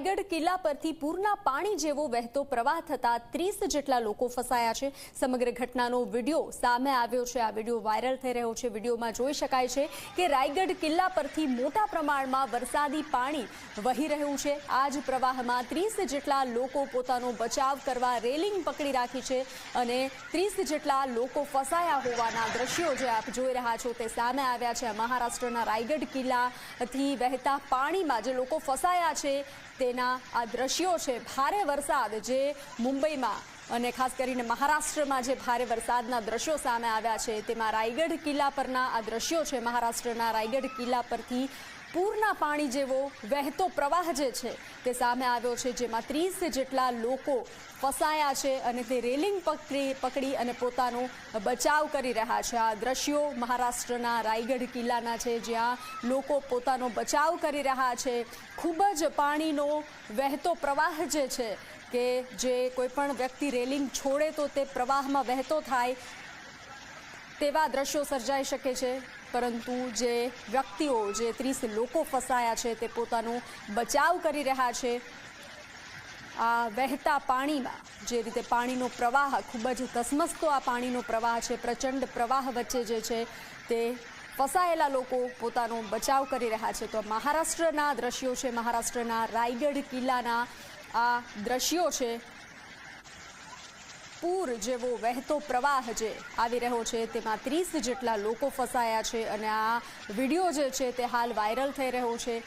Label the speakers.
Speaker 1: રાયગઢ કિલ્લા પરથી પૂરના પાણી જેવો વહેતો પ્રવાહ થતા 30 જેટલા લોકો ફસાયા છે। સમગ્ર ઘટનાનો વિડિયો સામે આવ્યો છે। આ વિડિયો વાયરલ થઈ રહ્યો છે। વિડિયોમાં જોઈ શકાય છે કે રાયગઢ કિલ્લા પરથી મોટા પ્રમાણમાં વરસાદી પાણી વહી રહ્યું છે। આ જ પ્રવાહમાં 30 જેટલા લોકો પોતાનો બચાવ કરવા રેલિંગ પકડી રાખી છે અને 30 જેટલા લોકો ફસાયા હોવાના દ્રશ્યો જે આપ જોઈ રહ્યા છો તે સામે આવ્યા છે। મહારાષ્ટ્રના રાયગઢ કિલ્લાથી વહેતા પાણીમાં જે લોકો ફસાયા છે તેના આ દ્રશ્યો છે। ભારે વરસાદ જે મુંબઈમાં અને ખાસ કરીને મહારાષ્ટ્રમાં જે ભારે વરસાદના દ્રશ્યો સામે આવ્યા છે તેમાં રાયગઢ કિલ્લા પરના આ દ્રશ્યો છે। મહારાષ્ટ્રના રાયગઢ કિલ્લા પરથી પૂરના પાણી જેવો વહેતો પ્રવાહ જે છે તે સામે આવ્યો છે, જેમાં 30 જેટલા લોકો ફસાયા છે અને તે રેલિંગ પકડી અને પોતાનો બચાવ કરી રહ્યા છે। આ દ્રશ્યો મહારાષ્ટ્રના રાયગઢ કિલ્લાના છે, જ્યાં લોકો પોતાનો બચાવ કરી રહ્યા છે। ખૂબ જ પાણીનો વહેતો પ્રવાહ જે છે કે જે કોઈ પણ વ્યક્તિ રેલિંગ છોડે તો તે પ્રવાહમાં વહેતો થાય તેવા દ્રશ્યો સર્જાઈ શકે છે, પરંતુ જે વ્યક્તિઓ જે 30 લોકો ફસાયા છે તે પોતાનો બચાવ કરી રહ્યા છે। આ વહેતા પાણીમાં જે રીતે પાણીનો પ્રવાહ ખૂબ જ ધસમસતો આ પાણીનો પ્રવાહ છે, પ્રચંડ પ્રવાહ વચ્ચે જે છે તે ફસાયેલા લોકો પોતાનો બચાવ કરી રહ્યા છે। તો મહારાષ્ટ્રના દ્રશ્યો છે, મહારાષ્ટ્રના રાયગઢ કિલ્લાના આ દ્રશ્યો છે। પૂર જેવો વહેતો પ્રવાહ જે આવી રહ્યો છે તેમાં 30 જેટલા લોકો ફસાયા છે અને આ વિડીયો જે છે તે હાલ વાયરલ થઈ રહ્યો છે।